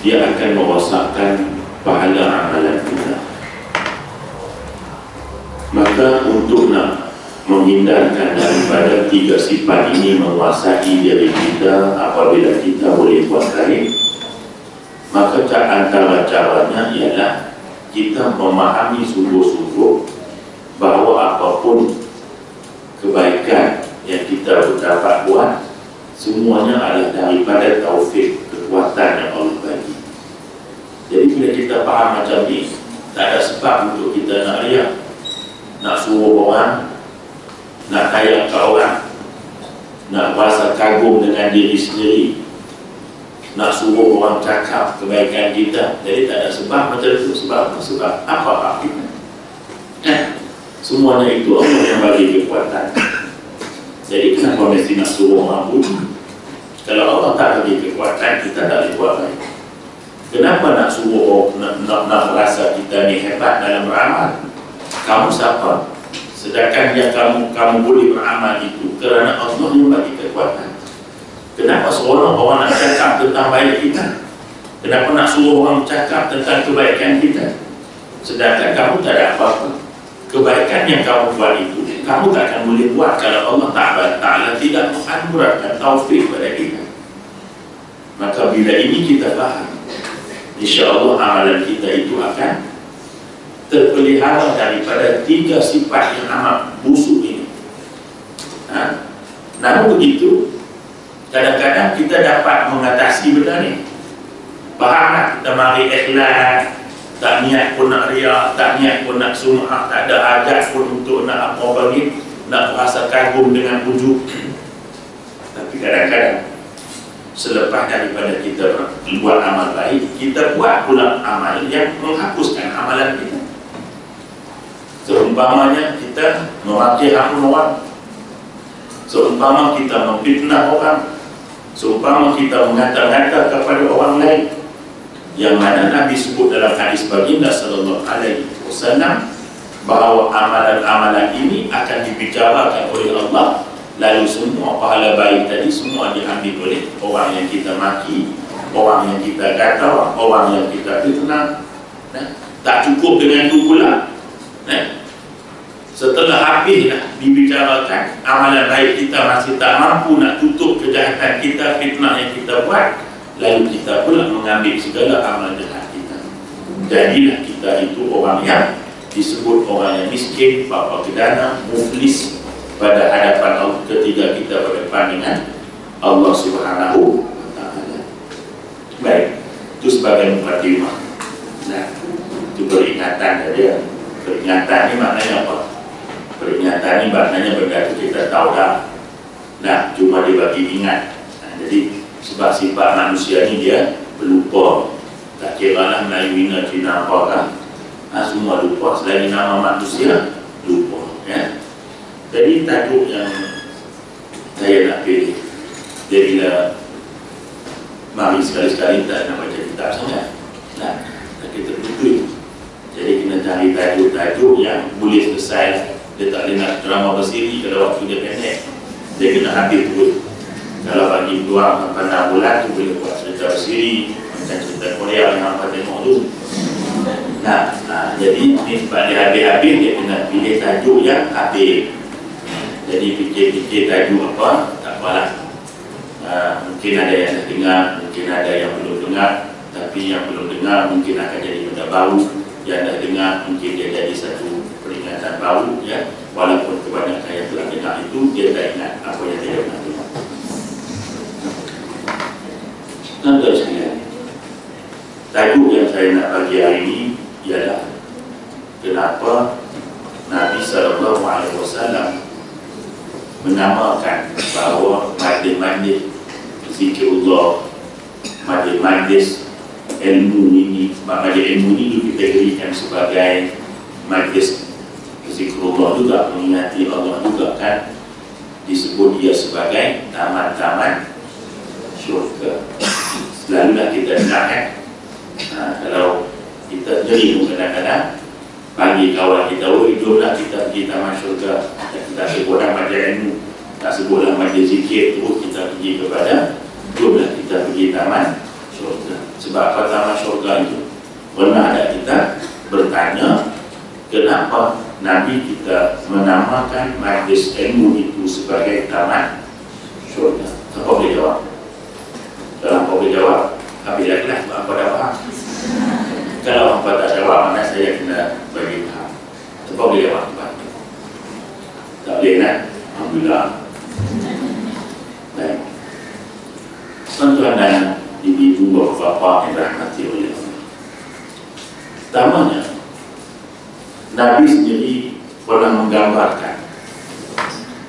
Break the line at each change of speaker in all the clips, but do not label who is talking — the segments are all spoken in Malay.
dia akan merosakkan pahala amalan kita. Maka untuk nak menghindarkan daripada tiga sifat ini menguasai diri kita apabila kita boleh buat baik, maka antara caranya ialah kita memahami sungguh-sungguh bahawa apapun kebaikan yang kita dapat buat semuanya adalah daripada taufik, kekuatan yang Allah bagi. Jadi bila kita faham macam ni, tak ada sebab untuk kita nak riak, nak suruh orang, nak kaya ke orang, nak rasa kagum dengan diri sendiri, nak suruh orang cakap kebaikan kita. Jadi tak ada sebab macam itu. Sebab apa artinya? Semuanya itu Allah yang bagi kekuatan. Jadi kenapa mesti nak suruh orang bunuh? Kalau Allah tak bagi kekuatan, kita tak boleh buat baik. Kenapa nak suruh nak merasa kita ni hebat dalam beramal? Kamu siapa? Sedangkan yang kamu boleh beramal itu kerana Allah yang bagi kekuatan. Kenapa seorang orang nak cakap tentang baik kita? Kenapa nak suruh orang cakap tentang kebaikan kita? Sedangkan kamu tak ada apa-apa. Kebaikan yang kamu buat itu, kamu tak akan boleh buat kalau Allah Ta'ala tidak menganugerahkan taufik pada kita. Maka bila ini kita faham, insya-Allah amalan kita itu akan terpelihara daripada tiga sifat yang amat busuk ini. Namun begitu, kadang-kadang kita dapat mengatasi benda ni. Fahamlah, kita mari ikhlas, tak niat pun nak riak, tak niat pun nak sum'ah, tak ada hajat pun untuk nak apa bagi, nak rasa kagum dengan wujud. Tapi kadang-kadang selepas daripada kita buat amal baik, kita buat pula amal yang menghapuskan amalan kita. Seumpamanya kita memaki hak orang, seumpama kita memfitnah orang, seumpama kita mengata-ngata kepada orang lain, yang mana Nabi sebut dalam hadis baginda sallallahu alaihi wasallam bahawa amalan-amalan ini akan dibicarakan oleh Allah, lalu semua pahala baik tadi semua diambil oleh orang yang kita maki, orang yang kita kata, orang yang kita fitnah. Tak cukup dengan itu pula, setelah habis dah dibicarakan amalan baik kita masih tak mampu nak tutup kejahatan kita, fitnah yang kita buat, lalu kita pula mengambil segala amal jahat kita. Jadilah kita itu orang yang disebut orang yang miskin, bapa kedana, muflis pada hadapan Allah ketika kita berdepan dengan Allah Subhanahu wa Ta'ala. Baik, itu sebagai mukadimah. Nah, itu peringatan dia. Peringatan ini maknanya apa? Peringatan ini maknanya benda itu kita tahu dah. Nah, cuma dibagi ingat. Jadi sebab sifat manusia ni dia pelupa. Tak kira lah Melayu, Cina, apa kan, semua lupa. Selain nama manusia, lupa, ya. Jadi tajuk yang saya nak pilih, jadilah mari sekali-sekali tak nak baca kitab sangat. Nah, kita betul. Jadi kena cari tajuk-tajuk yang boleh selesai. Dia tak boleh nak drama bersiri kalau waktu dia pendek. Dia kena habis dulu. Kalau bagi peluang 6 bulan tu boleh buat cerita bersiri, macam cerita Korea yang apa tengok tu. Nah, jadi ni sebab dia habis-habis, dia kena pilih tajuk yang habis. Jadi fikir-fikir tajuk apa, tak apalah. Mungkin ada yang dah dengar, mungkin ada yang belum dengar. Tapi yang belum dengar mungkin akan jadi benda baru. Yang dah dengar mungkin dia jadi satu peringatan baru, ya. Walaupun kebanyakan yang telah dengar itu dia tak ingat apa yang dia pernah dengar. Tuan-tuan sekalian, tajuk yang saya nak bagi hari ini ialah kenapa Nabi SAW menamakan bahawa majlis-majlis zikirullah, majlis-majlis ilmu ini, majlis ilmu ini dikategorikan sebagai majlis zikrullah juga, mengingati Allah juga kan, disebut dia sebagai taman-taman syurga. Selalulah kita dengar kan, kalau kita jadi kadang-kadang bagi kawan kita, jomlah kita pergi taman syurga. Kita sebutlah majlis ilmu, tak sebutlah majlis zikir, terus kita pergi kepada jomlah kita pergi taman syurga. Sebab sebab apa taman syurga itu? Pernah ada kita bertanya kenapa Nabi kita menamakan majlis ilmu itu sebagai taman syurga? Siapa boleh jawab? Kalau apa boleh jawab, habis dah kelas, apa dah faham? Kalau apa tak jawab, mana saya kena bagi faham. Siapa boleh jawab? Tak boleh nak? Alhamdulillah. Baik. Tuan-tuan dan ibu-ibu bapa yang dirahmati oleh Allah. Pertamanya, Nabi sendiri pernah menggambarkan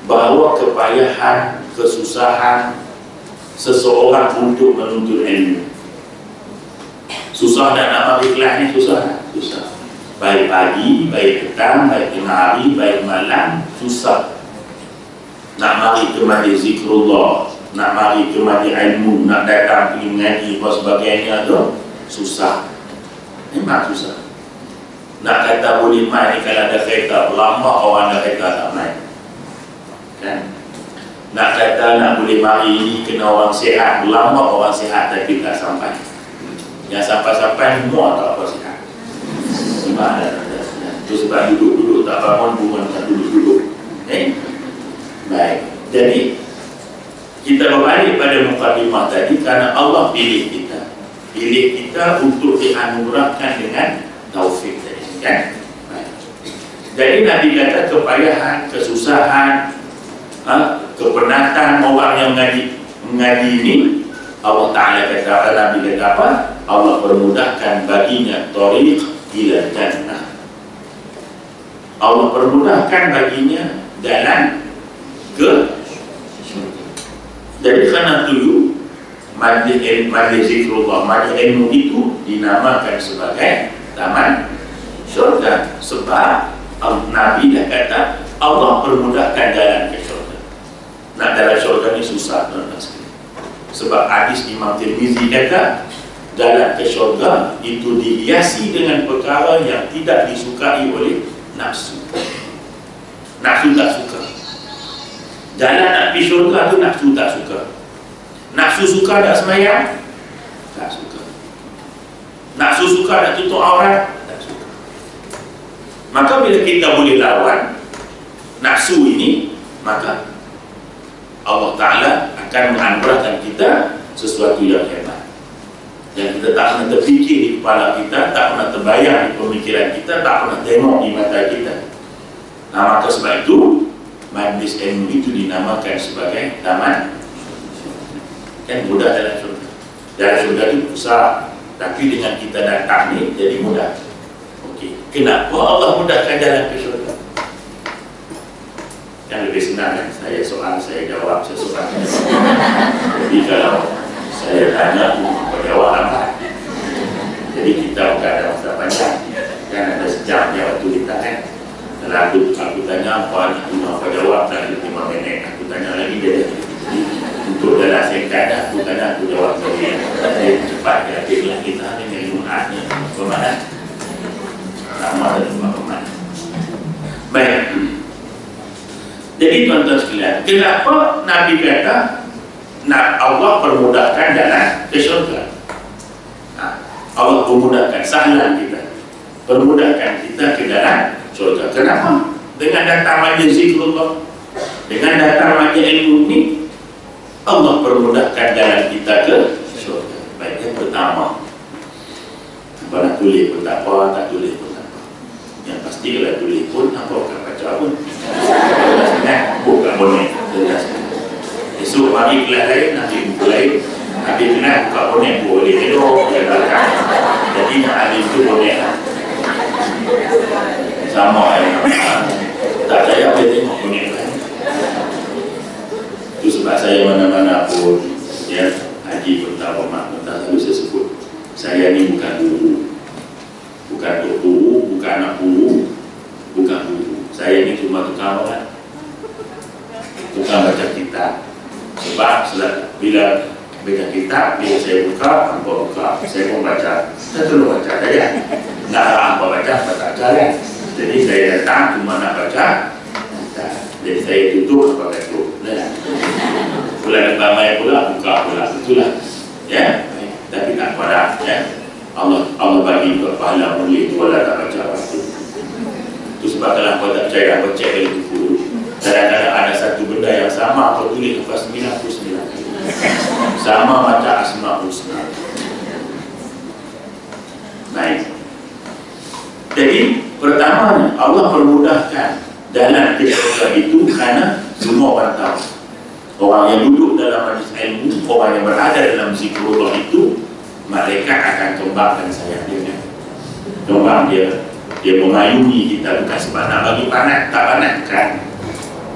bahawa kepayahan, kesusahan seseorang untuk menuntut ilmu. Susah dan nak bagi kelas ni susah. Baik pagi, baik petang, baik tengah hari, baik malam, susah. Nak mari ke majlis zikrullah, nak mari ke majlis ilmu, nak datang pergi mengaji dan sebagainya tu susah. Memang susah. Nak kata boleh main ni kalau ada kereta, lama orang ada kereta tak main. Kan? Nak kata nak boleh mari ni kena orang sihat, lama orang sihat tapi tak sampai. Yang sampai-sampai semua tak apa sihat. Sebab ada. Itu sebab duduk-duduk tak bangun, bukan tak duduk-duduk. Baik. Jadi kita berbalik pada mukadimah tadi kerana Allah pilih kita. Pilih kita untuk dianugerahkan dengan taufik tadi, kan? Baik. Jadi Nabi kata kepayahan, kesusahan, kepenatan orang yang mengaji ini, Allah Ta'ala kata, Nabi kata apa? Allah permudahkan baginya tariq ila jannah. Allah permudahkan baginya jalan ke syurga. Jadi kerana itu majlis zikrullah, majlis ilmu itu dinamakan sebagai taman syurga. Sebab Nabi dah kata Allah permudahkan jalan ke syurga. Nak jalan syurga ni susah, sebab hadis Imam Tirmizi kata jalan ke syurga itu dihiasi dengan perkara yang tidak disukai oleh nafsu. Nafsu tak suka. Jalan nak pergi syurga tu nafsu tak suka. Nafsu suka tak semayang? Tak suka. Nafsu suka tak tutup aurat? Tak suka. Maka bila kita boleh lawan nafsu ini, maka Allah Ta'ala akan menganugerahkan kita sesuatu yang hebat. Yang kita tak pernah terfikir di kepala kita, tak pernah terbayang di pemikiran kita, tak pernah tengok di mata kita. Nah, maka sebab itu majlis ilmu itu dinamakan sebagai taman. Kan mudah jalan surga. Jalan surga itu besar, tapi dengan kita datang ni jadi mudah. Okey, kenapa Allah mudahkan jalan ke surga? Yang lebih senang kan? Saya soal, saya jawab, saya soal. Jadi kalau saya tanya, aku jawab lambat. Jadi kita bukan ada masa panjang, kan ada sejamnya waktu kita kan. Kalau aku tanya apa jawab dalam 5 minit, aku tanya lagi dia. Untuk dalam singkat aku tanya, aku jawab lagi. Cepat dia pilih kita dengan ilmuannya. Bermakna lama dan bermakna. Baik. Jadi tuan-tuan sekalian, kenapa Nabi kata Allah permudahkan jalan ke syurga? Allah permudahkan sahlan kita, permudahkan kita ke jalan syurga. Kenapa? Dengan datang majlis zikrullah, dengan datang majlis ilmu ini, Allah permudahkan jalan kita ke syurga. Baik, yang pertama, apa nak tulis pun tak apa, tak tulis pun tak apa. Yang pasti kalau tulis pun, apa akan baca pun. Bukan bonek. Esok pagi kelas lain, nanti buku lain. Habis kenal buka bonek, boleh elok. Jadi nak habis tu bonek sama tak saya boleh tengok bonek lain. Itu sebab saya mana-mana pun ya, haji pun tak hormat pun tak selalu saya sebut, saya ni bukan guru, bukan guru, bukan anak guru, bukan guru. Saya ni cuma tukang orang, tukang baca kitab. Sebab bila baca kitab, bila saya buka, hampa buka, saya pun baca, saya tolong baca saja. Nak hampa baca, baca kan. Jadi saya datang cuma nak baca, jadi saya tutup pakai tutup. Bulan depan mai pula buka pula, itulah. Ya, tapi tak pada. Ya, sama macam Asmaul Husna. Baik. Jadi pertamanya Allah permudahkan dalam syurga itu kerana semua orang tahu. Orang yang duduk dalam majlis ilmu, orang yang berada dalam zikrullah itu, malaikat akan kembangkan sayap dia. Kembang dia memayungi kita, bukan sebab nak bagi panat, tak panat kan?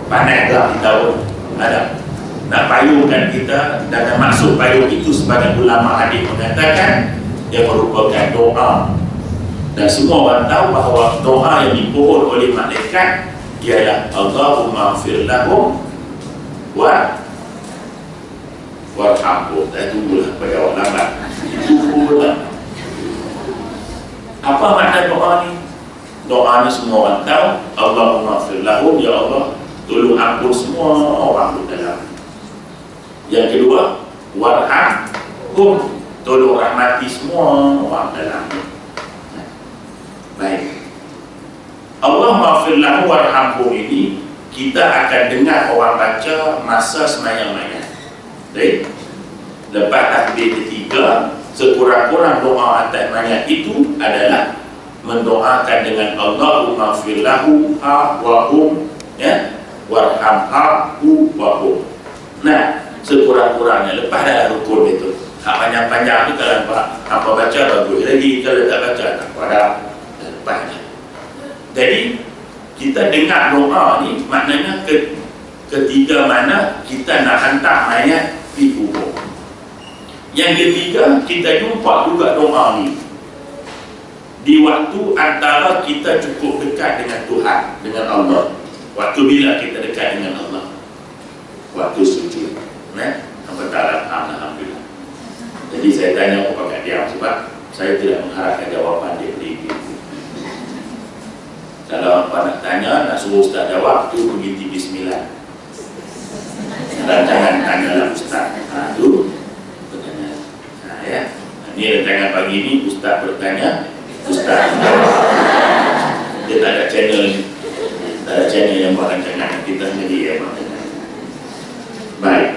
Panat lah kita pun ada. Nak payungkan kita, dan maksud payung itu sebagai ulama hadis mengatakan dia merupakan doa. Dan semua orang tahu bahawa doa yang dipohon oleh malaikat ialah Allahumma ighfir lahum warhamhum. Saya tunggulah pada orang lambat. Tunggulah. Apa makna doa ni? Doa ni semua orang tahu. Allahumma ighfir lahum, ya Allah tolong ampun semua orang di dalam. Yang kedua, warhamhum, tolong rahmati semua orang dalam. Baik. Allah maghfir lahu warhamhu ini kita akan dengar orang baca masa sembahyang mayat. Baik. Lepas takbir ketiga, sekurang-kurang doa atas mayat itu adalah mendoakan dengan Allahumma maghfir lahu wa hum, ya, warhamhu wa hum. Nah, sekurang-kurangnya lepas dah rukun itu. Hak panjang-panjang tu kalau apa baca bagus lagi, kalau tak baca tak pada. Jadi kita dengar doa ni maknanya ketiga mana kita nak hantar mayat di kubur. Yang ketiga kita jumpa juga doa ni di waktu antara kita cukup dekat dengan Tuhan, dengan Allah. Waktu bila kita dekat dengan Allah? Waktu sujud. Apa tak alhamdulillah. Jadi saya tanya kepada dia sebab saya tidak mengharapkan jawapan dia beri. Kalau apa nak tanya, nak suruh Ustaz jawab, tu begitu bismillah. Dan jangan tanyalah Ustaz. Itu bertanya. Ya. Ini rancangan pagi ini Ustaz bertanya, Ustaz jawab. Dia tak ada channel ni. Tak ada channel yang buat rancangan. Kita sendiri yang buat rancangan. Baik.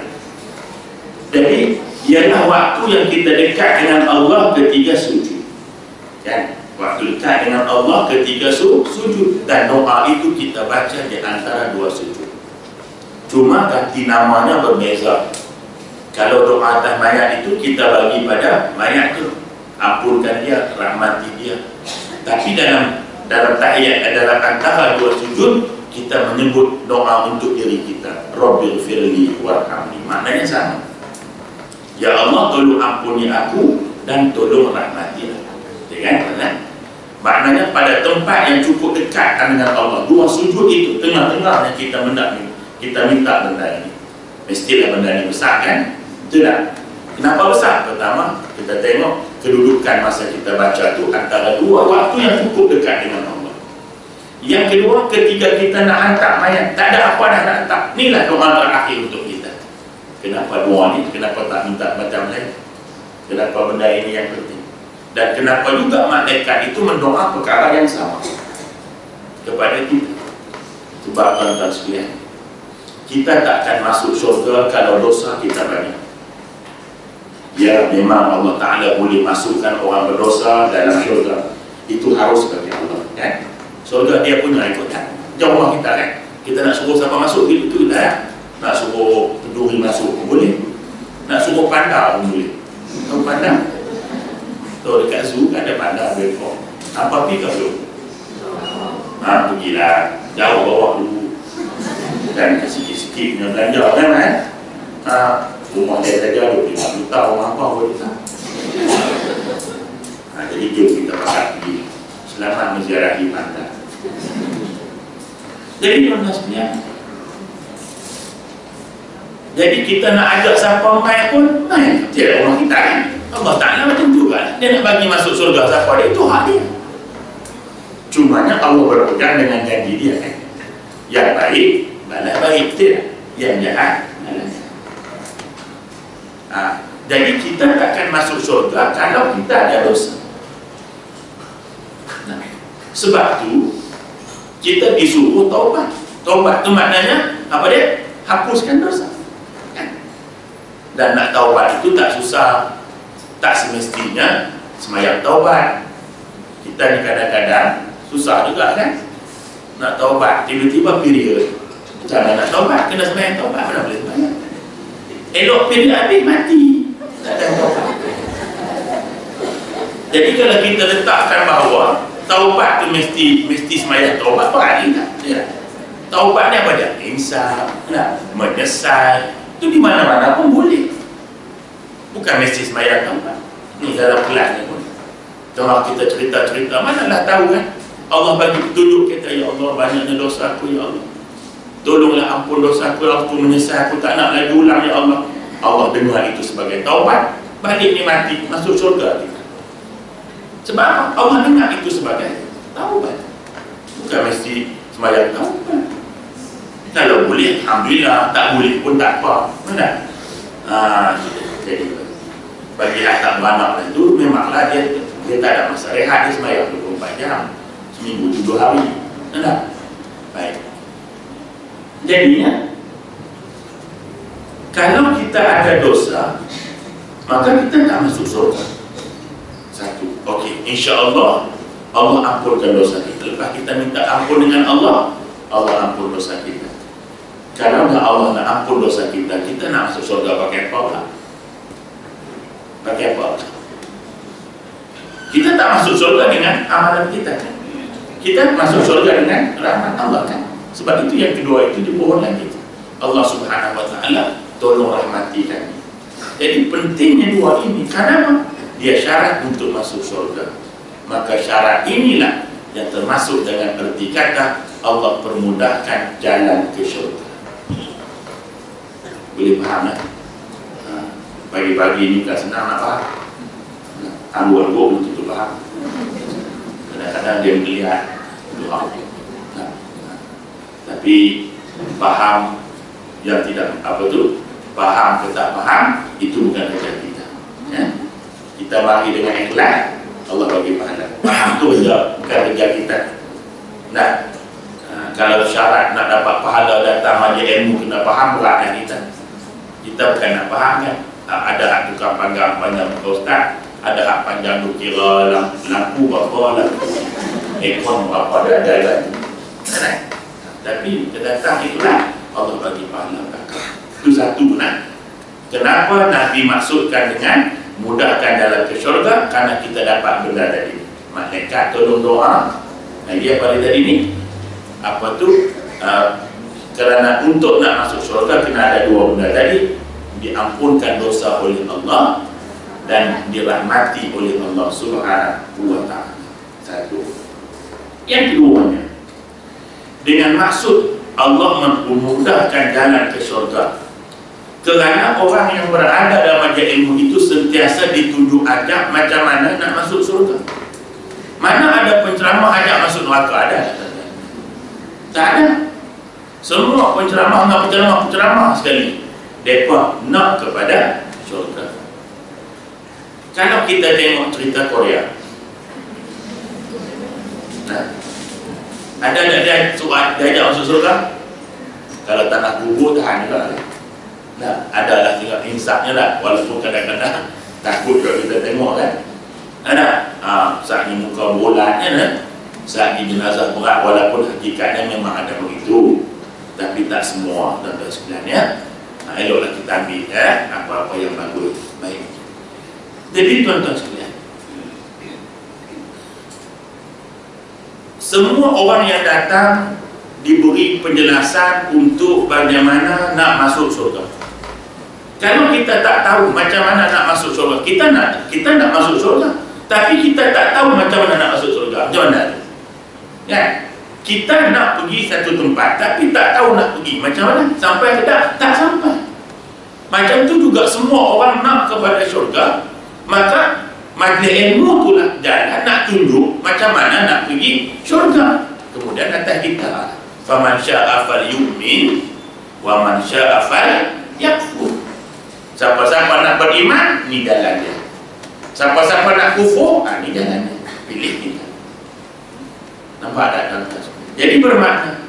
Jadi ialah waktu yang kita dekat dengan Allah ketika sujud. Kan? Waktu dekat dengan Allah ketika sujud. Dan doa itu kita baca di antara dua sujud. Cuma ganti namanya berbeza. Kalau doa atas mayat itu kita bagi pada mayat itu, ampunkan dia, rahmati dia. Tapi dalam tahiyat, dalam antara dua sujud, kita menyebut doa untuk diri kita, Rabbighfirli warhamni. Maknanya sama. Ya Allah, tolong ampuni aku dan tolong rahmati aku. Kan? Maknanya pada tempat yang cukup dekat dengan Allah, dua sujud itu, tengah-tengahnya kita minta benda ini. Mestilah benda ini besar kan? Tidak. Kenapa besar? Pertama, kita tengok kedudukan masa kita baca itu antara dua waktu yang cukup dekat dengan Allah. Yang kedua, ketika kita nak hantar mayat, tak ada apa dah nak hantar. Inilah doa terakhir untuk kita. Kenapa doa ni? Kenapa tak minta macam lain? Kenapa benda ini yang penting? Dan kenapa juga malaikat itu mendoa perkara yang sama kepada kita? Sebab tuan-tuan sekalian, kita tak akan masuk syurga kalau dosa kita banyak. Ya, memang Allah Ta'ala boleh masukkan orang berdosa dalam syurga. Itu harus bagi Allah, kan? Syurga dia punya ikut, kan? Jauh kita, kan? Kita nak suruh siapa masuk, itu kita, kan? Nak suruh penduri masuk pun boleh. Nak suruh panda pun boleh. Tahu panda? Tahu dekat zoo kan ada panda berkong. Apa pergi ke belum? Pergilah. Jauh bawa dulu. Dan sikit-sikit punya belanja kan? Rumah dia saja 25 juta, orang apa boleh tak? Jadi jom kita pakai pergi. Selamat menziarahi panda. Jadi tuan-tuan sekalian, jadi kita nak ajak siapa mai pun, mai. Dia orang kita kan. Allah Ta'ala macam tu kan. Dia nak bagi masuk surga siapa dia, itu hak dia. Cumanya Allah berpegang dengan janji dia kan. Yang baik, balas baik. Tidak. Yang jahat, balas. Jadi kita takkan masuk surga kalau kita ada dosa. Sebab tu kita disuruh taubat. Taubat tu maknanya apa dia? Hapuskan dosa. Dan nak taubat itu tak susah. Tak semestinya sembahyang taubat. Kita ni kadang-kadang susah juga kan nak taubat, tiba-tiba period. Macam mana nak taubat? Kena sembahyang taubat, mana boleh sembahyang. Elok period habis mati, tak ada taubat. Jadi kalau kita letakkan bahawa taubat tu mesti sembahyang taubat, berani tak? Ya. Taubat ni apa dia? Insaf, menyesal. Itu di mana-mana pun boleh. Bukan mesti sembahyang taubat. Ni dalam kelas ni pun. Kalau kita cerita-cerita, manalah tahu kan? Allah bagi petunjuk kita, ya Allah, banyaknya dosa aku, ya Allah. Tolonglah ampun dosa aku, aku menyesal, aku tak nak lagi ulang, ya Allah. Allah dengar itu sebagai taubat, balik ni mati, masuk syurga kita. Sebab apa? Allah dengar itu sebagai taubat. Bukan mesti sembahyang taubat. Kalau boleh, alhamdulillah. Tak boleh pun tak apa. Mana? Jadi bagi yang tak beranak itu, memanglah dia tak ada masa rehat. Dia sembahyang 24 jam, seminggu 7 hari. Mana? Baik. Jadinya, kalau kita ada dosa, maka kita tak masuk surga. Satu. Okey, insya-Allah Allah ampunkan dosa kita. Lepas kita minta ampun dengan Allah, Allah ampun dosa kita. Kalau Allah nak ampun dosa kita, kita nak masuk surga pakai apa pula? Pakai apa? Kita tak masuk surga dengan amalan kita kan? Kita masuk surga dengan rahmat Allah kan? Sebab itu yang kedua itu dipohon lagi. Allah Subhanahu Wa Taala tolong rahmati kami. Jadi pentingnya dua ini. Kenapa? Dia syarat untuk masuk surga. Maka syarat inilah yang termasuk dengan erti kata Allah permudahkan jalan ke syurga. Boleh faham tak? Pagi-pagi ni tak senang nak faham. Anggur-anggur belum tentu faham. Kadang-kadang dia melihat doa. Tapi faham yang tidak apa tu, faham ke tak faham, itu bukan kerja kita. Ya? Kita mari dengan ikhlas, Allah bagi pahala. Faham tu saja, bukan kerja kita. Nah, kalau syarat nak dapat pahala datang majlis ilmu kena faham, beratlah kita. Kita bukan nak faham kan. Ada hak tukar panjang muka ustaz, ada hak panjang tu kira lampu berapa, lampu ekon berapa, ada lagi. Tapi kedatang itulah Allah bagi pahala belakang. Itu satu nak. Kenapa Nabi maksudkan dengan mudahkan jalan ke syurga? Karena kita dapat benda tadi. Malaikat tolong doa. Nah, dia pada tadi ni apa tu? Kerana untuk nak masuk syurga kena ada dua benda tadi. Diampunkan dosa oleh Allah dan dirahmati oleh Allah Subhanahu Wa Taala. Satu. Yang keduanya, dengan maksud Allah memudahkan jalan ke syurga, kerana orang yang berada dalam majlis ilmu itu sentiasa ditunjuk ajak macam mana nak masuk syurga. Mana ada penceramah ajak masuk neraka? Ada? Tak ada. Semua penceramah dengan penceramah sekali. Mereka nak kepada syurga. Kalau kita tengok cerita Korea, ada dia surat dia ajak masuk surga. Kalau tak nak kubur tahan juga. Nah, adalah tinggal insafnya lah. Walaupun kadang-kadang takut kalau kita tengok kan. Ada saat ini muka bulatnya kan. Saat ini jenazah berat, walaupun hakikatnya memang ada begitu, tapi tak semua dan sebenarnya. Eloklah kita ambil apa-apa yang bagus. Baik. Jadi tuan-tuan sekalian, semua orang yang datang diberi penjelasan untuk bagaimana nak masuk surga. Kalau kita tak tahu macam mana nak masuk surga, kita nak masuk surga, tapi kita tak tahu macam mana nak masuk surga. Macam mana? Ya, kita nak pergi satu tempat, tapi tak tahu nak pergi macam mana. Sampai ke tak sampai. Macam tu juga semua orang nak kepada syurga, maka majlis ilmu itulah jalan nak tunjuk macam mana nak pergi syurga. Kemudian atas kita, faman syaa falyu'min wa man syaa falyakfur. Siapa-siapa nak beriman, ni jalannya. Siapa-siapa nak kufur, ni jalannya. Pilih kita. Nampak tak? Jadi bermakna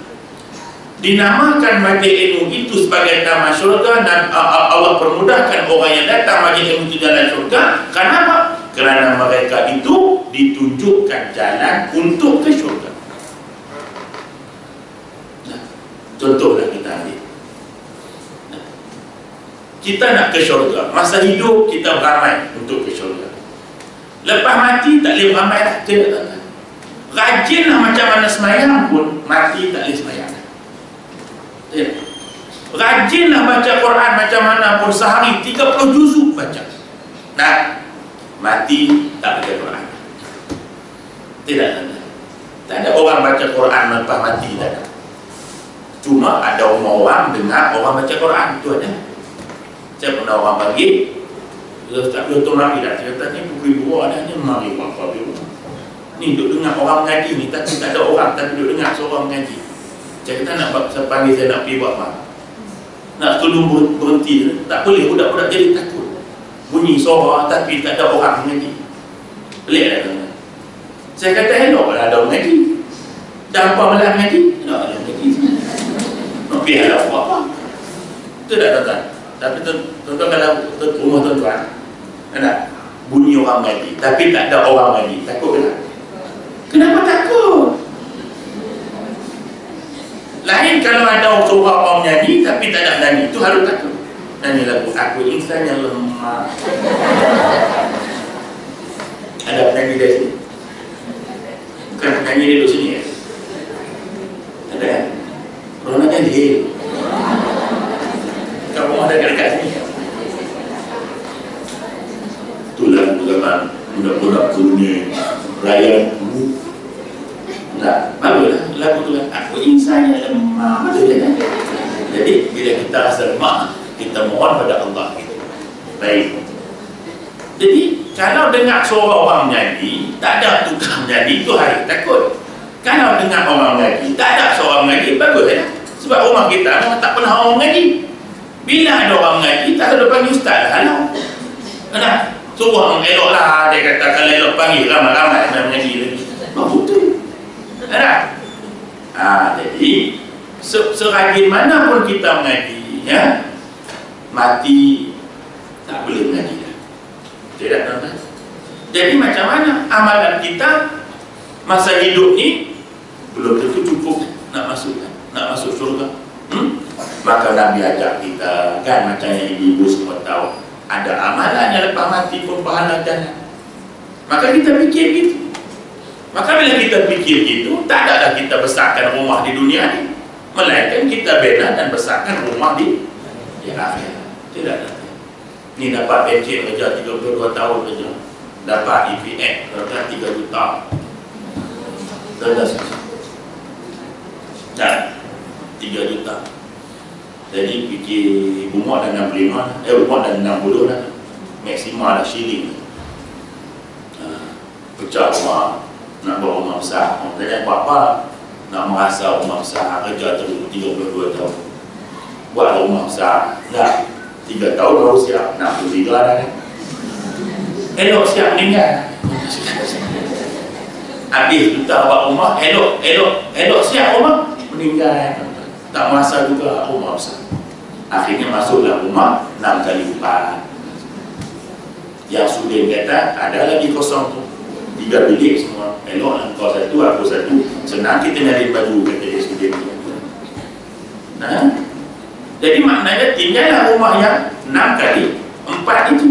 dinamakan majlis ilmu itu sebagai taman syurga, dan Allah permudahkan orang yang datang majlis ilmu itu jalan syurga. Kenapa? Kerana mereka itu ditunjukkan jalan untuk ke syurga. Nah, contohlah kita ambil. Kita nak ke syurga, masa hidup kita beramai untuk ke syurga. Lepas mati tak boleh beramai dah. Tidak. Rajinlah macam mana semayang pun, mati tak boleh semayang. Tidak. Rajinlah baca Quran macam mana pun, sehari 30 juzuk baca. Nah, mati tak baca Quran. Tidak ada. Tak ada orang baca Quran lepas mati, tak ada. Cuma ada orang dengar orang baca Quran, itu ada. Saya pernah orang panggil, tak boleh tuan Nabi dah. Saya kata ni pukul 2 ada ni, mari apa dia. Ni duduk dengar orang mengaji ni, tapi tak ada orang, tapi duduk dengar seorang mengaji. Saya kata nak saya panggil, saya nak pergi buat apa? Nak tolong berhenti. Tak boleh, budak-budak jadi takut. Bunyi suara tapi tak ada orang mengaji. Pelik tak tuan? Saya kata elok lah ada mengaji. Dah apa malam mengaji? Elok ada mengaji. Nak pergi ada apa-apa. Itu tak tuan-tuan. Tapi tuan-tuan kalau rumah tuan-tuan, ada bunyi orang mengaji tapi tak ada orang mengaji, takut tak? Kenapa takut? Lain kalau ada seorang orang menyanyi tapi tak ada menyanyi, itu harus takut. Nyanyi lagu Aku Insan Yang Lemah. Ada penyanyi dari sini? Bukan penyanyi dia duduk sini ya? Ada kan? Orang nak nyanyi. Kamu ada dekat sini ya? Itulah zaman budak-budak kuning Raya dulu. Nah, baguslah lagu tu kan. Aku insan yang lemah. Jadi bila kita rasa lemah, kita mohon pada Allah. Baik. Jadi kalau dengar suara orang menyanyi, tak ada tukang menyanyi, itu hari takut. Kalau dengar orang menyanyi, tak ada seorang menyanyi, bagus ya. Sebab rumah kita memang tak pernah orang menyanyi. Bila ada orang mengaji, tak ada panggil ustaz lah. Halau. Kenapa? Suruh elok lah. Dia kata kalau elok panggil ramai-ramai nak mengaji lagi. Oh betul. Kenapa? Jadi serajin mana pun kita mengaji, ya, mati tak boleh mengaji dah. Tidak tuan-tuan? Jadi macam mana amalan kita masa hidup ni belum tentu cukup nak masuk surga. Maka Nabi ajak kita, kan, macam yang ibu semua tahu, ada amalan yang lepas mati pun pahala jalan. Maka kita fikir gitu. Maka bila kita fikir gitu, tak adalah kita besarkan rumah di dunia ni, melainkan kita bina dan besarkan rumah di akhirat. Tidak ada. Ni dapat pencen kerja 32 tahun kerja, dapat EPF kerja 3 juta. Dan 3 juta. Jadi fikir rumah dah 65, rumah dah 60 dah. Maksimal dah shilling. Pecah rumah, nak buat rumah besar. Orang tanya buat apa? Nak merasa rumah besar, kerja terus 32 tahun. Buat rumah besar, dah 3 tahun baru siap, 63 dah kan. Elok siap meninggal. Habis kita buat rumah, elok siap rumah, meninggal. Tak merasa juga rumah besar. Akhirnya masuklah rumah 6 kali 4. Yang sudah kata ada lagi kosong tu, 3 bilik semua. Eloklah kau satu, aku satu. Senang kita nyari baju, kata dia sudah. Jadi maknanya tinggallah rumah yang 6 kali 4 itu.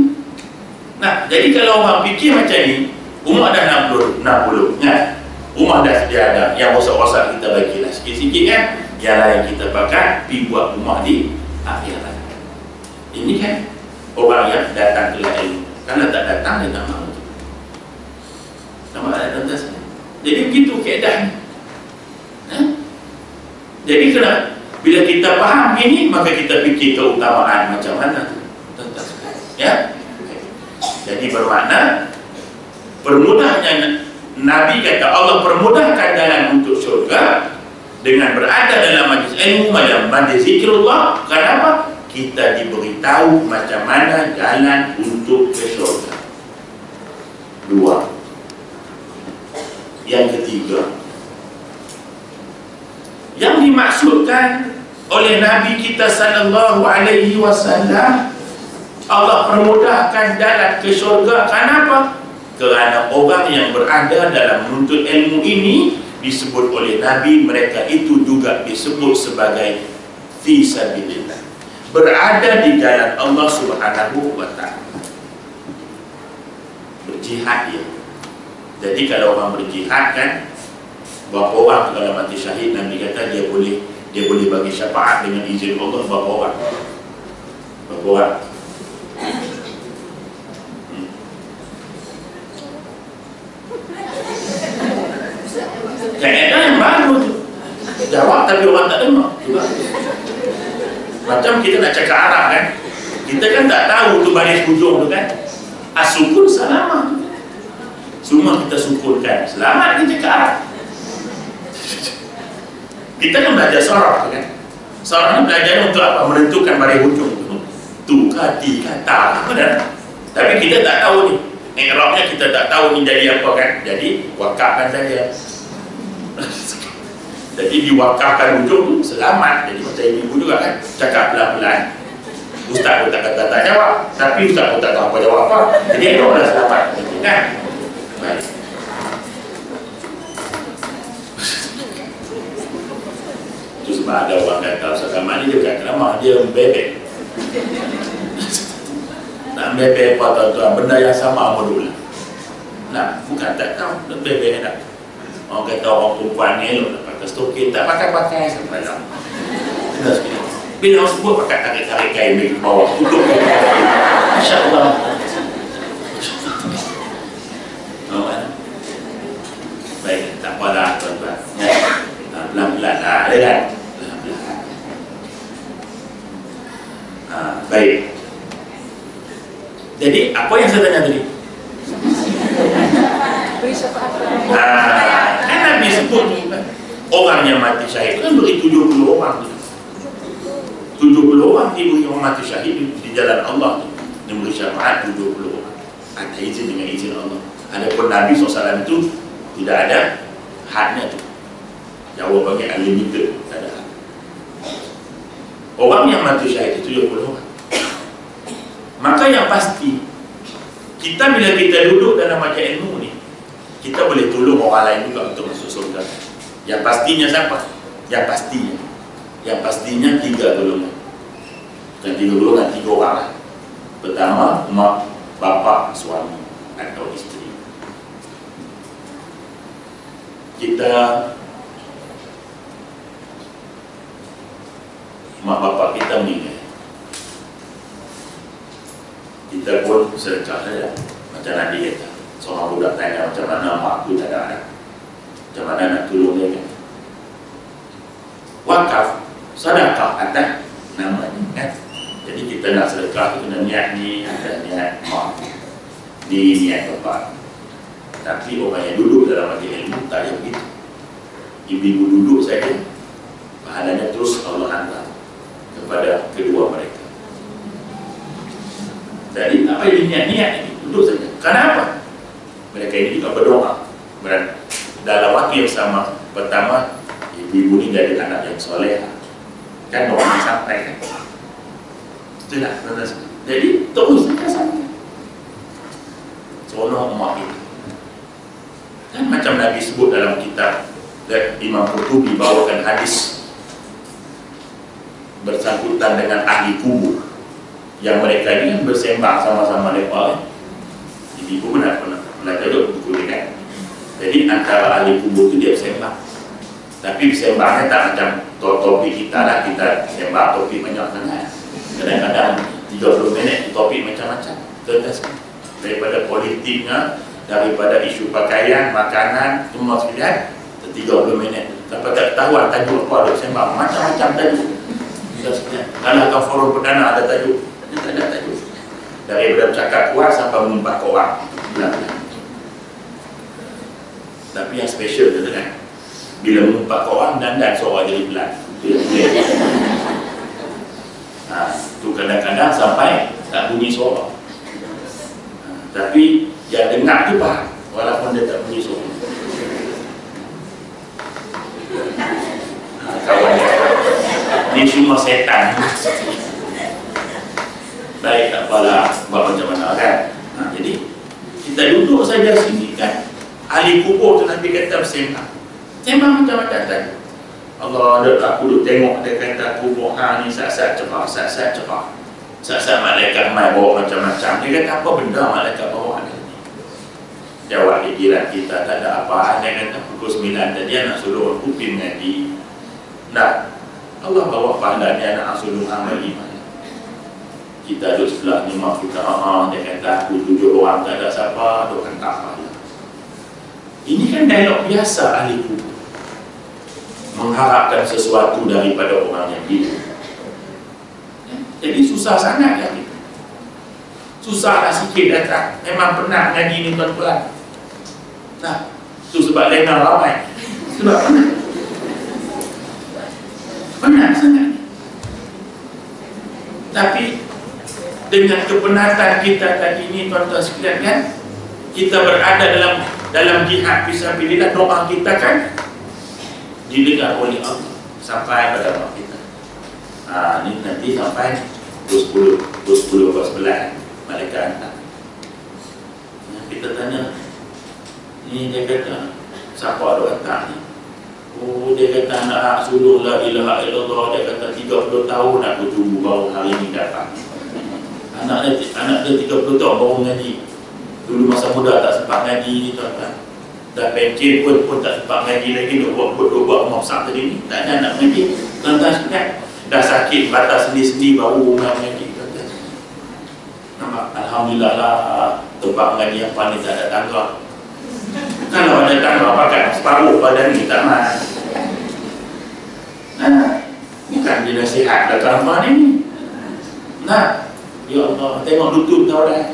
Nah, jadi kalau orang fikir macam ni, rumah dah 60 kan? Rumah dah sedia ada, yang rosak-rosak kita bagilah sikit-sikit kan? Yang lain kita pakai, pergi buat rumah di akhirat. Ini kan orang yang datang ke ilmu. Kalau tak datang, dia tak mahu. Nampak tak tuan-tuan? Jadi begitu keadaan. Jadi kena, bila kita faham ini, maka kita fikir keutamaan macam mana tuan-tuan. Ya? Jadi bermakna permudahnya, Nabi kata Allah permudahkan jalan untuk syurga dengan berada dalam majlis ilmu, majlis zikrullah. Kenapa? Kita diberitahu macam mana jalan untuk ke syurga. 2. Yang ketiga, yang dimaksud dimaksudkan oleh Nabi kita sallallahu alaihi wasallam, Allah permudahkan jalan ke syurga. Kenapa? Kerana orang yang berada dalam menuntut ilmu ini disebut oleh Nabi, mereka itu juga disebut sebagai fi sabilillah, berada di jalan Allah Subhanahu wa ta'ala, berjihad dia. Jadi kalau orang berjihad kan, berapa orang kalau mati syahid, Nabi kata dia boleh bagi syafaat dengan izin Allah. Berapa orang? Berapa orang? Kaedah yang baru tu, jawab tapi orang tak dengar juga. Macam kita nak cakap Arab kan, kita kan tak tahu tu baris hujung tu kan, as-sukun salamah tu, semua kita sukunkan selamat, kita cakap Arab. Kita kan belajar sorah tu kan, sorah ni belajar untuk apa? Menentukan baris hujung tu, kati, kata, benar. Tapi kita tak tahu ni i'rabnya, kita tak tahu ni jadi apa kan, jadi wakafkan saja. Jadi diwakafkan hujung tu selamat. Jadi macam ibu juga kan, cakap pelan-pelan, ustaz pun tak kata tak jawab, tapi ustaz pun tak tahu apa jawab apa, jadi itu dah selamat kan. Baik. Itu sebab ada orang kata sekarang ni dia bukan ceramah, dia bebek. Nak bebek apa tuan-tuan, benda yang sama modul. Nah, bukan tak tahu, nak bebek nak. Orang kata orang perempuan ni elok nak pakai stokin, tak pakai-pakai sampai lah. Bila orang sebut pakai tarik-tarik kain ke bawah, tutup ke bawah. Masya Allah. Baik, tak apalah tuan-tuan. Pelan-pelan lah, ada kan? Pelan-pelan. Baik. Jadi, apa yang saya tanya tadi? Kan Nabi sebut orang yang mati syahid kan beri 70 orang, 70 orang diberi orang mati syahid di jalan Allah tu, dia beri syafaat 70 orang ada izin dengan izin Allah. Adapun Nabi SAW itu tidak ada hadnya tu, jawab bagi unlimited, tak ada had. Orang yang mati syahid itu 70 orang. Maka yang pasti kita bila kita duduk dalam majlis ilmu ni, kita boleh tolong orang lain juga untuk masuk surga. Yang pastinya siapa? Yang pastinya 3 golongan. Dan 3 golongan, 3 orang lah. Pertama, mak, bapa, suami atau isteri. Kita, mak bapa kita meninggal, kita pun sedekah saja. Macam Nabi kata, seorang budak tanya macam mana mak aku tak ada anak, macam mana nak tolong dia kan? Wakaf, sedekah atas namanya kan. Jadi kita nak sedekah kita kena niat ni, ada niat mak, di niat bapa. Tapi orang yang duduk dalam majlis ilmu tak ada begitu. Ibu-ibu duduk saja, pahalanya terus Allah hantar kepada kedua mereka. Jadi apa yang niat-niat ini, duduk saja. Kenapa? Mereka ini juga berdoa. Dalam waktu yang sama, pertama, ibu-ibu ini dari anak yang soleh, kan doa sampai kan. Itulah. Jadi terus saja sampai. Seolah umat itu. Kan macam Nabi sebut dalam kitab, dan Imam Qurtubi bawakan hadis bersangkutan dengan ahli kubur, yang mereka ini bersembah sama-sama mereka. Ibu pernah belajar buku ni kan. Jadi antara ahli kubur itu dia bersembah, tapi bersembahnya tak macam topik kita lah. Kita sembah topik banyak sangat. Kadang-kadang 30 minit topik macam-macam, daripada politiknya, daripada isu pakaian, makanan, semua sekalian 30 minit. Sampai tak ketahuan tajuk apa, ada sembah macam-macam tajuk. Kalau ke forum perdana ada tajuk, tak ada tajuk. Daripada bercakap kuat sampai mengumpat ke orang. Tapi yang special tu kan, bila mengumpat ke orang dan suara jadi pelan. Tu kadang-kadang sampai tak bunyi suara. Tapi yang dengar tu faham, walaupun dia tak bunyi suara. Kawan dia semua setan. Baik, tak apalah, buat macam mana kan. Jadi kita duduk saja sini kan. Ahli kubur tu Nabi kata bersembah. Sembah macam-macam tadi. Allah, aku duduk tengok dia kata kubur ni sat-sat cerah, sat-sat cerah. Sat-sat malaikat mai bawa macam-macam. Dia kata apa benda malaikat bawa ni? Jawab pikiran kita tak ada apa. Dia kata pukul 9 tadi anak sulung aku pergi mengaji. Nah, Allah bawa pahala dia anak sulung amal iman. Kita duduk sebelah ni mak kita, dia kata aku 7 orang tak ada siapa, dia kata apa. Ini kan dialog biasa ahli kubur. Mengharapkan sesuatu daripada orang yang hidup. Jadi susah sangat kan itu. Susahlah sikit datang. Memang penat ngaji ni tuan-tuan. Nah, itu sebab lena ramai. Sebab penat. Penat sangat. Tapi dengan kepenatan kita tadi ni tuan-tuan sekalian kan, kita berada dalam jihad fisabilillah, doa kita kan didengar oleh Allah sampai pada doa kita. Ni nanti sampai 10 ke 11 malaikat hantar. Kita tanya, ni dia kata siapa ada hantar ni? Oh, dia kata anak sulung la ilaha illallah, dia kata 30 tahun aku tunggu baru hari ni datang. Anak dia 30 tahun baru ngaji. Dulu masa muda tak sempat ngaji ni tuan-tuan. Dah pencet pun tak sempat ngaji lagi. Duk buat masak tadi ni. Tak ada anak ngaji. Tuan-tuan sekalian, dah sakit batas sendi-sendi baru orang ngaji. Tuan-tuan, nampak? Alhamdulillah lah, tempat ngaji apa ni tak ada tangga. Kalau ada tangga pakai separuh badan ni tak mahu. Bukan dia nasihat datang rumah ni. Nah, ya Allah, tengok lutut kau dah.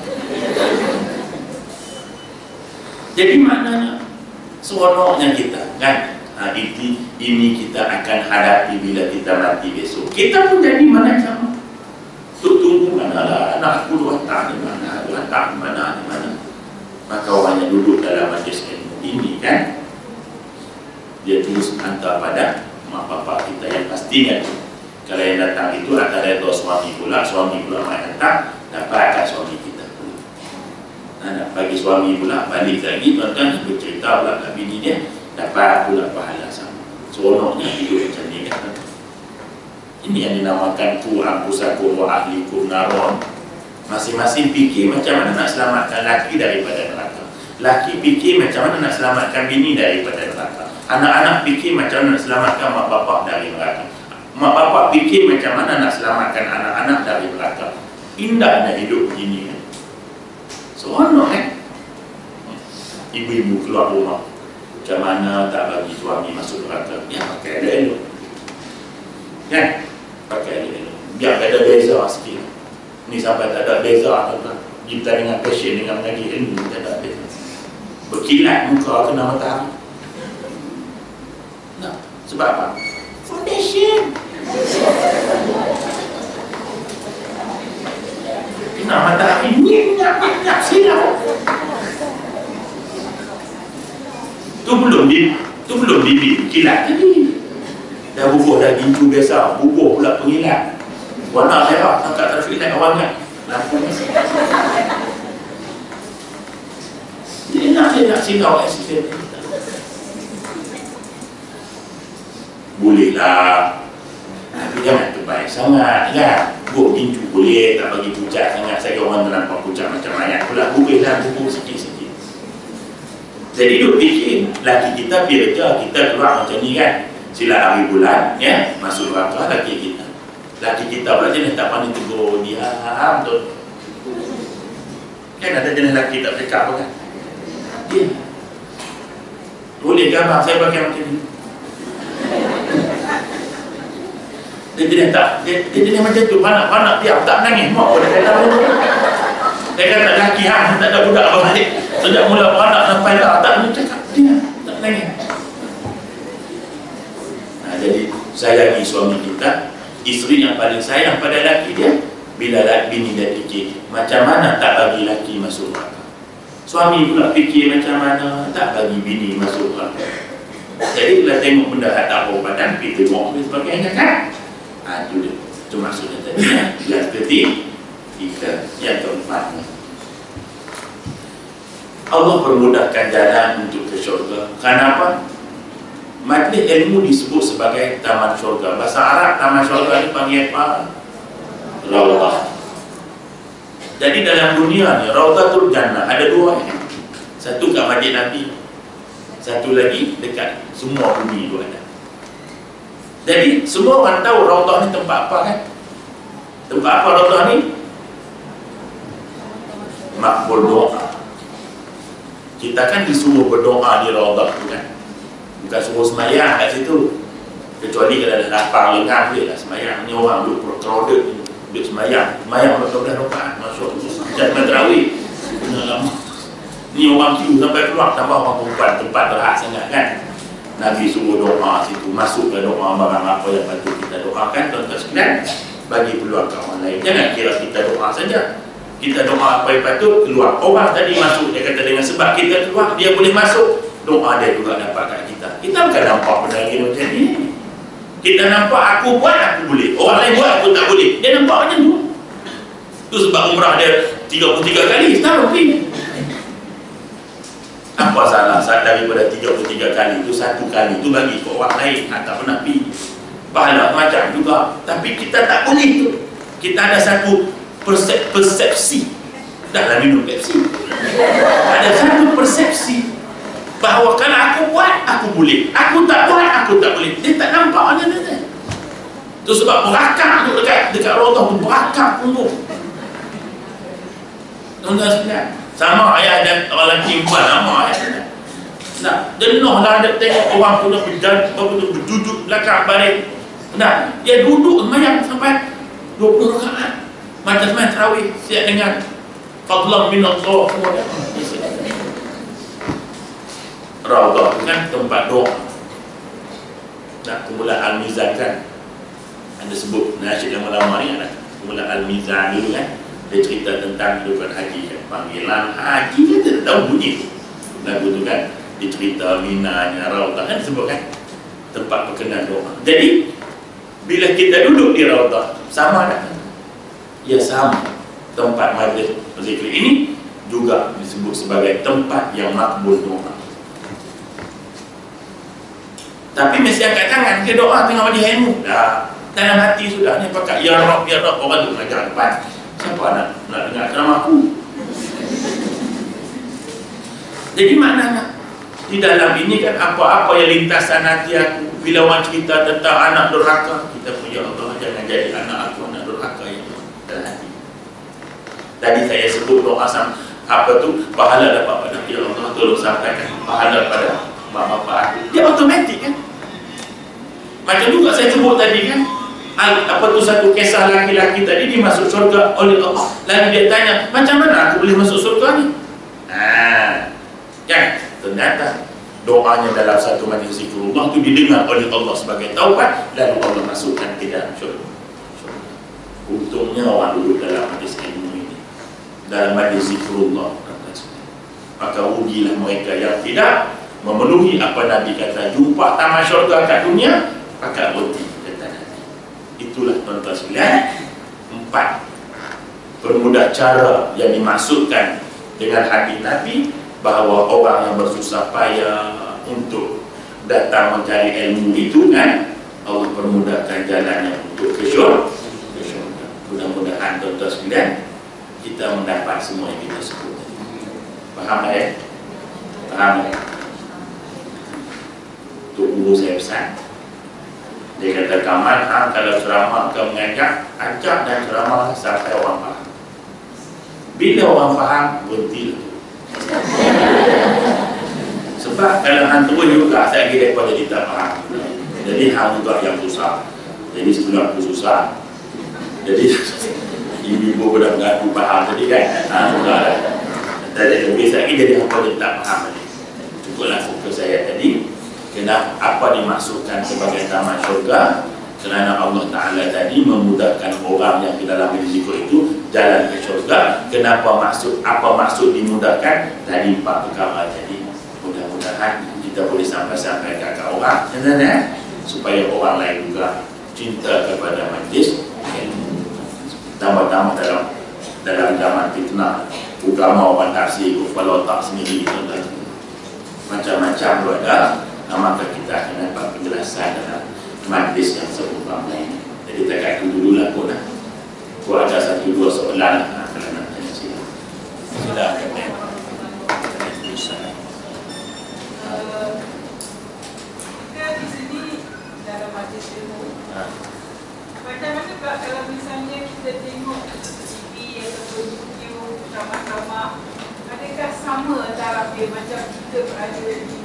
Jadi maknanya seronoknya kita kan, ini kita akan hadapi bila kita mati besok. Kita pun jadi mana sama. Tunggu mana lah anak 10 tahun di mana, 2 tahun di mana. Maka orang yang duduk dalam majlis ilmu ini kan, dia terus hantar pada mak bapak kita yang pastinya. Kalau yang datang itu antara itu suami pula mai hantar, dapatkan suami kita pula. Nak bagi suami pula balik lagi, tuan-tuan bercerita pula kat bini dia, dapat pula pahala sama. Seronoknya hidup macam ni kan. Ini yang dinamakan ku anfusakum wa ahlikum naron. Masing-masing fikir macam mana nak selamatkan laki daripada neraka. Laki fikir macam mana nak selamatkan bini daripada neraka. Anak-anak fikir macam mana nak selamatkan mak bapak dari neraka. Mak bapak fikir macam mana nak selamatkan anak-anak dari neraka. Indahnya hidup begini kan. Seronok kan. Ibu-ibu keluar rumah, macam mana tak bagi suami masuk neraka. Ya, pakai ada elok kan. Pakai ada elok, biar ada beza sikit. Ni sampai tak ada beza tuan-tuan. Kita dengan passion, dengan mengaji ilmu, tak ada beza. Berkilat muka kena matahari. Nah, sebab apa? Foundation. Kena matahari minyak silau. Tu belum bibit kilat tadi. Dah bubuh dah gincu biasa, bubuh pula pengilat. Warna merah, angkat trafik light awal kan. Lampu ni. Dia nak silau accident. Boleh lah, tapi jangan terbaik sangat kan. Bubuh gincu boleh, tak bagi pucat sangat. Saya orang nampak pucat macam mayat pula. Boleh lah bubuh sikit-sikit. Jadi duk fikir, laki kita pergi kerja, kita keluar macam ni kan. Sila hari bulan, ya, masuk neraka laki kita. Laki kita pula jenis tak pandai tegur, diam tu. Kan ada jenis laki tak cakap apa kan? Dia boleh gambar saya pakai macam ni. Dia jenis macam tu, panak diam, tak nangis. Mak pun dia kata dia kata laki tak ada budak apa balik. Sejak mula panak sampai lah, tak boleh cakap, dia tak nangis. Jadi sayangi suami kita. Isteri yang paling sayang pada laki dia, bila bini dia fikir macam mana tak bagi laki masuk neraka. Suami pula fikir macam mana tak bagi bini masuk neraka. Jadi bila tengok benda tak tahu badan, pergi tengok dan sebagainya kan. Itu dia. Itu maksudnya tadi. Yang ketiga, yang keempat, Allah permudahkan jalan untuk ke syurga. Kenapa? Majlis ilmu disebut sebagai taman syurga. Bahasa Arab taman syurga ini panggil apa? Raudhah. Jadi dalam dunia ni Raudhatul Jannah ada dua. Satu kat Masjid Nabi, satu lagi dekat semua bumi itu ada. Jadi semua orang tahu Raudhah ni tempat apa kan? Tempat apa Raudhah ni? Makbul doa. Kita kan disuruh berdoa di Raudhah tu kan, bukan suruh semayang kat situ. Kecuali kalau ada lapar lengan dia lah semayang. Ni orang duduk crowded, duduk semayang 12 rakaat, masuk jangan terawih. Ni orang queue sampai keluar, tambah orang perempuan, tempat terhad sangat kan. Nabi suruh doa situ, masuk ke doa barang apa yang patut kita doakan. Tuan-tuan sekalian, bagi peluang ke orang lain. Jangan kira kita doa saja. Kita doa apa yang patut, keluar. Orang tadi masuk, dia kata dengan sebab kita keluar, dia boleh masuk, doa dia juga dapat kat kita. Kita bukan nampak benda yang macam ni. Kita nampak aku buat, aku boleh. Orang lain buat, aku tak boleh. Dia nampak macam tu. Itu sebab umrah dia 33 kali setahun ni. Apa salah saat daripada 33 kali itu, satu kali itu bagi ke orang lain, tak pernah pergi. Pahala macam juga. Tapi kita tak boleh tu. Kita ada satu persepsi. Dahlah minum Pepsi. Ada satu persepsi bahawa kalau aku buat, aku boleh. Aku tak buat, aku tak boleh. Dia tak nampak macam mana. Itu sebab berakak tu dekat Raudhah tu, berakak pun. Tuan-tuan sekalian, sama ayah dan orang lelaki buat sama ayah. Nah, jenuh lah ada tengok orang pun berduduk belakang balik. Nah, dia duduk semayang sampai 20 rakaat. Macam semayang tarawih, siap dengan fadlan min Allah. Raudhah kan tempat doa. Nah, kumpulan Al-Mizan kan ada sebut nasyid yang lama ni ada kumpulan Al-Mizan dulu kan. Dia cerita tentang kehidupan haji kan. Panggilan haji kan tak tahu bunyi lagu tu kan. Dia cerita minanya Raudhah kan disebut kan tempat berkenan doa. Jadi bila kita duduk di Raudhah, sama tak? Ya sama. Tempat majlis zikir ini juga disebut sebagai tempat yang makbul doa. Tapi mesti angkat tangan ke doa tengah majlis ilmu. Dah dalam hati sudah ni pakai ya Rabb orang tu mengajar depan. Siapa nak dengar ceramah aku? Jadi maknanya di dalam ini kan apa-apa yang lintasan hati aku. Bila orang cerita tentang anak durhaka, kita pun ya Allah jangan jadi anak aku anak durhaka yang dalam hati. Tadi saya sebut doa apa tu pahala dapat pada ya Allah, tolong sampaikan pahala pada mak bapak aku. Dia automatik kan. Macam juga saya sebut tadi kan, apa tu satu kisah laki-laki tadi dia masuk syurga oleh Allah. Lalu dia tanya, macam mana aku boleh masuk syurga ni? Kan ternyata doanya dalam satu majlis zikrullah tu didengar oleh Allah sebagai taubat, lalu Allah masukkan ke dalam syurga. Untungnya orang duduk dalam majlis ilmu ini, dalam majlis zikrullah, maka rugilah mereka yang tidak memenuhi apa Nabi kata, jumpa taman syurga kat dunia, pakai roti kata Nabi. Itulah tuan-tuan sekalian, 4 permudah cara yang dimaksudkan dengan hadis Nabi, bahawa orang yang bersusah payah untuk datang mencari ilmu itu kan, Allah permudahkan jalannya untuk ke syurga. Mudah-mudahan tuan-tuan sekalian kita mendapat semua yang kita sebut. Faham ya? Faham ya? Untuk guru saya pesan, dia kata Kamal, kalau ceramah kau mengajak, ajak dan ceramah sampai orang faham. Bila orang faham, berhenti. Sebab kalau hang turun juga, saya kira daripada kita faham. Jadi hang juga yang susah. Jadi sebelum aku susah, jadi ibu-ibu dah mengaku faham tadi kan. Jadi saya kira jadi apa dia tak faham tadi. Cukuplah fokus saya tadi. Kenapa apa dimaksudkan sebagai taman syurga? Kerana Allah Ta'ala tadi memudahkan orang yang di dalam risiko itu jalan ke syurga. Kenapa apa maksud dimudahkan? Tadi 4 perkara tadi. Mudah-mudahan kita boleh sampai-sampai ke orang, supaya orang lain juga cinta kepada majlis ilmu. Tambah-tambah dalam zaman fitnah, agama orang taksi kepala otak sendiri, macam-macam tu ada. Maka kita akan dapat penjelasan dalam majlis yang serupa ini. Jadi dekat itu dulu lah pun. Aku ada 1-2 soalan kalau nak tanya sila. Silakan.
Di sini dalam majlis ilmu, macam mana pula kalau misalnya kita tengok TV ataupun YouTube sama-sama, adakah sama taraf dia macam kita berada di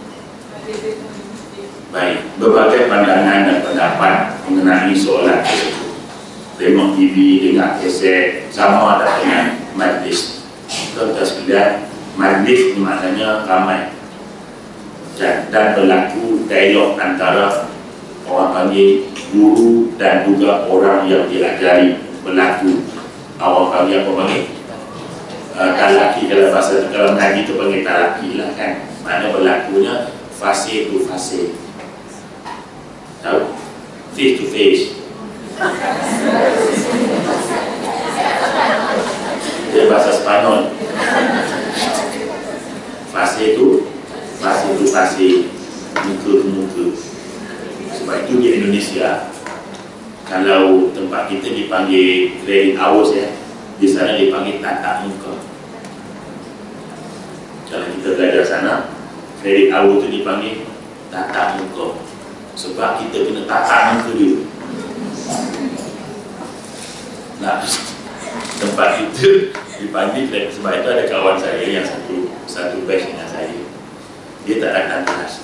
majlis ilmu di masjid?
Baik, berbagai pandangan dan pendapat mengenai soalan tersebut. Tengok TV, dengar kaset, sama ada dengan majlis. Tuan-tuan sekalian, majlis ni maknanya ramai dan berlaku dialog antara orang panggil guru dan juga orang yang diajari. Berlaku orang panggil apa panggil? Talaki, kalau bahasa kalau ngaji tu panggil talaki lah kan. Mana berlakunya fase to fase. Tahu? Face to face. Dia bahasa Spanyol. Fase tu fase, muka ke muka. Sebab itu di Indonesia, kalau tempat kita dipanggil credit hours ya, di sana dipanggil tatap muka. Kalau kita belajar sana, credit hours itu dipanggil tatap muka. Sebab kita kena tatap muka dia. Nah, tempat itu dipanggil credit. Sebab itu ada kawan saya yang satu batch dengan saya. Dia tak datang kelas.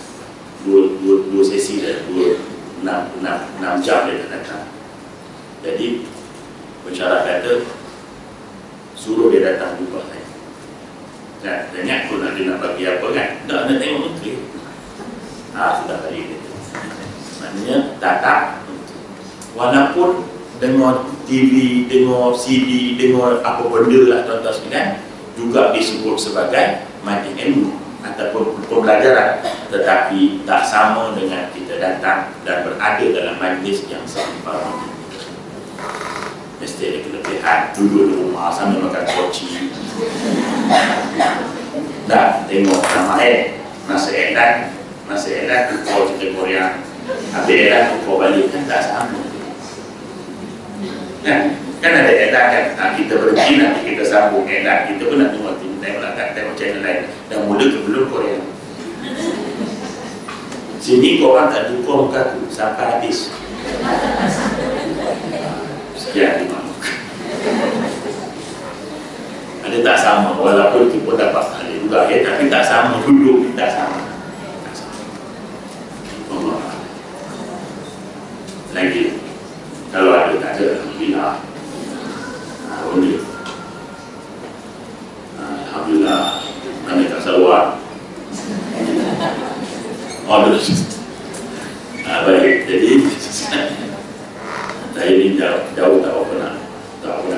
Dua sesi dah, 6 jam dia tak datang. Jadi pensyarah kata suruh dia datang jumpa saya. Dan tanya aku nak dia nak bagi apa kan? Tak nak tengok menteri. Sudah balik dia. Maknanya tatap. Walaupun dengar TV, dengar CD, dengar apa benda lah tuan-tuan sekalian, juga disebut sebagai majlis ilmu ataupun pembelajaran, tetapi tak sama dengan kita datang dan berada dalam majlis yang seimbang. Mesti ada kelebihan, duduk di rumah sambil makan koci. Dan tengok nama nasi edan kukau cerita Korea, habis edan kukau balik kan tak sama. Kan ada edan kan, kita berhenti nanti kita sambung edan, kita pun nak tengok tengok channel lain dan mula ke belum Korea. Sini korang tak dukung muka aku sampai habis. Sekian ada tak sama, walaupun kita dapat ada juga ya, tapi tak sama duduk, tak sama. Lagi kalau ada tak ada, alhamdulillah. Alhamdulillah, mana tak salah. Baik, jadi saya ini jauh tak pernah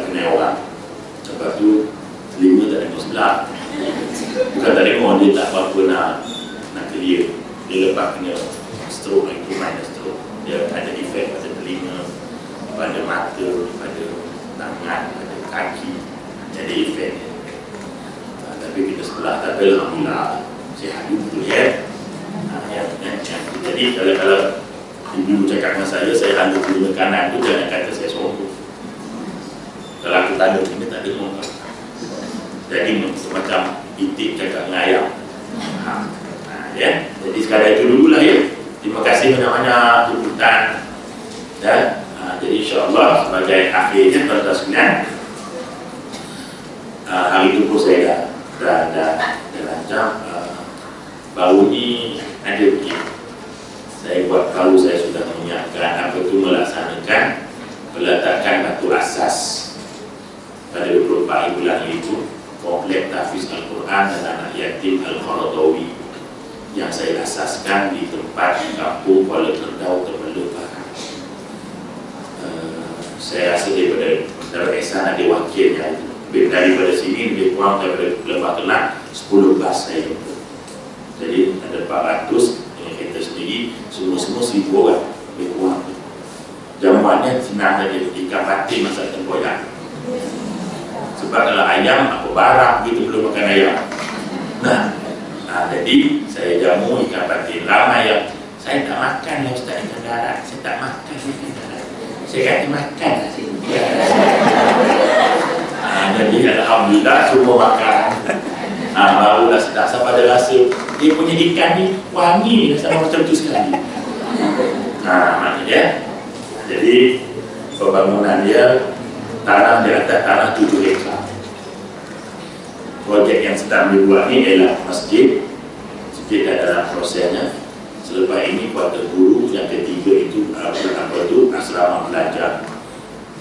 kenal orang. Lepas tu telinga tak tengok sebelah. Bukan tak tengok, dia tak apa-apa nak clear. Dia lepas kena stroke, itu minor stroke. Dia ada efek pada telinga, pada mata, pada tangan, pada kaki. Jadi efek. Tapi kita sebelah tak ada, alhamdulillah sihat betul ya. Jadi kalau ibu cakap dengan saya tanda telinga kanan tu jangan kata saya sombong. Kalau aku tanda ini tak dengar. Jadi semacam itik cakap dengan ayam. Ya. Jadi sekadar itu dulu lah ya. Terima kasih banyak-banyak jemputan. Jadi insyaAllah sebagai akhirnya tuan-tuan sekalian, hari itu pun saya dah lancar. Baru ni ada begini. Saya buat kalau saya sudah menyiapkan apa itu melaksanakan peletakan batu asas pada 24 bulan itu komplek tahfiz Al-Quran dan anak yatim Al-Qaradawi yang saya asaskan di tempat kampung Kuala Terdau, Terbelum Barat. Saya rasa daripada Ehsan ada wakilnya itu. Daripada sini lebih kurang daripada Lembah Kelang 10 bas saya jumpa. Jadi ada 400 dengan kereta sendiri, semua 1,000 orang lebih kurang. jamuannya senang saja, ikan patin masak tempoyak. Sebab kalau ayam apa barang gitu belum makan ayam. Jadi saya jamu ikan patin. Ramai yang saya tak makan ya Ustaz ikan darat, saya tak makan ikan darat. Saya kata makan lah jadi alhamdulillah semua makan. Barulah sedap sampai ada rasa dia punya ikan ni wangi sama macam tu sekali. Maknanya jadi pembangunan dia tanah di atas tanah 7 hektar. Projek yang sedang dibuat ni ialah masjid, sedikit dalam prosesnya. Selepas ini kuarter guru, yang ketiga itu asrama belajar,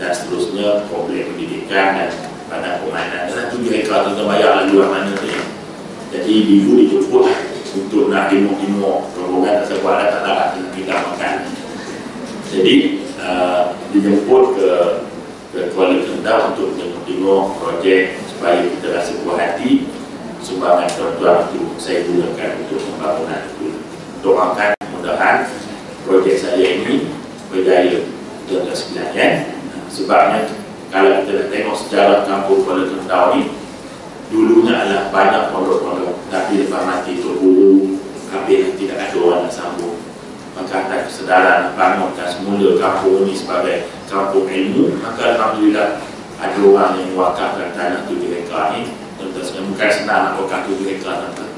dan seterusnya kompleks pendidikan dan padang permainan. Dan 7 hektar tu bayar lalu mana tu ya. Jadi ibu dijemput untuk nak timur-timur rombongan tersebut tak dapat kita makan. Jadi dijemput ke Kuala Kendal untuk tengok projek supaya kita rasa puas hati. Sumbangan tuan-tuan itu saya gunakan untuk pembangunan itu. Doakan mudah-mudahan projek saya ini berjaya dan sebenarnya. Sebabnya kalau kita nak tengok sejarah kampung Kuala Kendal ni, dulunya adalah banyak pondok-pondok, tapi lepas mati terhulu, habis tidak ada orang nak sambung. Maka ada kesedaran bangunkan semula kampung ini sebagai kampung ilmu. Maka alhamdulillah ada orang yang wakafkan tanah 7 hektar ini. Tentu bukan senang nak wakaf 7 hektar nanti.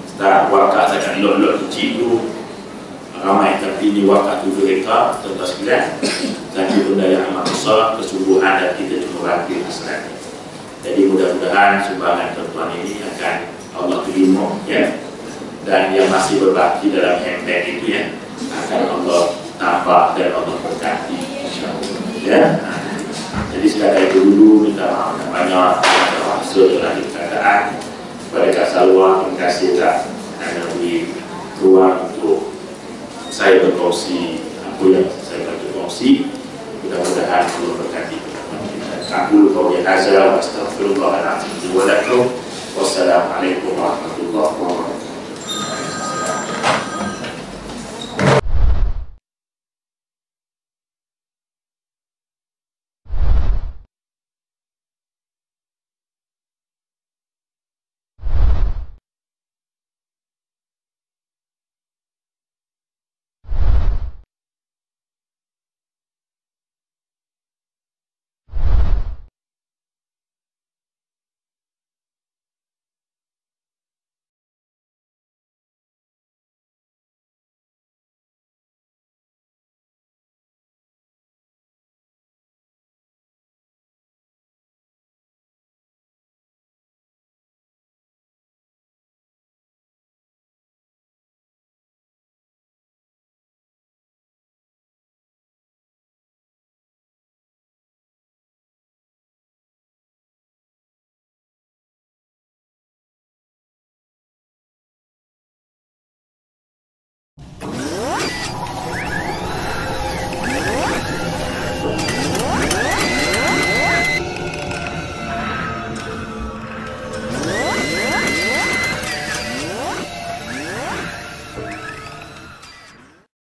Setelah wakaf saya akan lot-lot kecil tu ramai, tapi ini wakaf 7 hektar tentu sekalian. Satu benda yang amat besar, kesungguhan dan kita cuma bantu hasratnya. Jadi mudah-mudahan sumbangan tuan-tuan ini akan Allah terima ya. Dan yang masih berbaki dalam handbag itu ya akan Allah tambah dan Allah berkati insya-Allah ya. Jadi sekadar itu dulu, minta maaf banyak termasuk dalam keadaan kepada Kak Salwa. Terima kasih Kak kerana beri ruang untuk saya berkongsi apa yang saya berkongsi. Mudah-mudahan Allah berkati. Aku qauli hadza wa astaghfirullah al-azim wa lakum. Wassalamualaikum warahmatullahi wabarakatuh.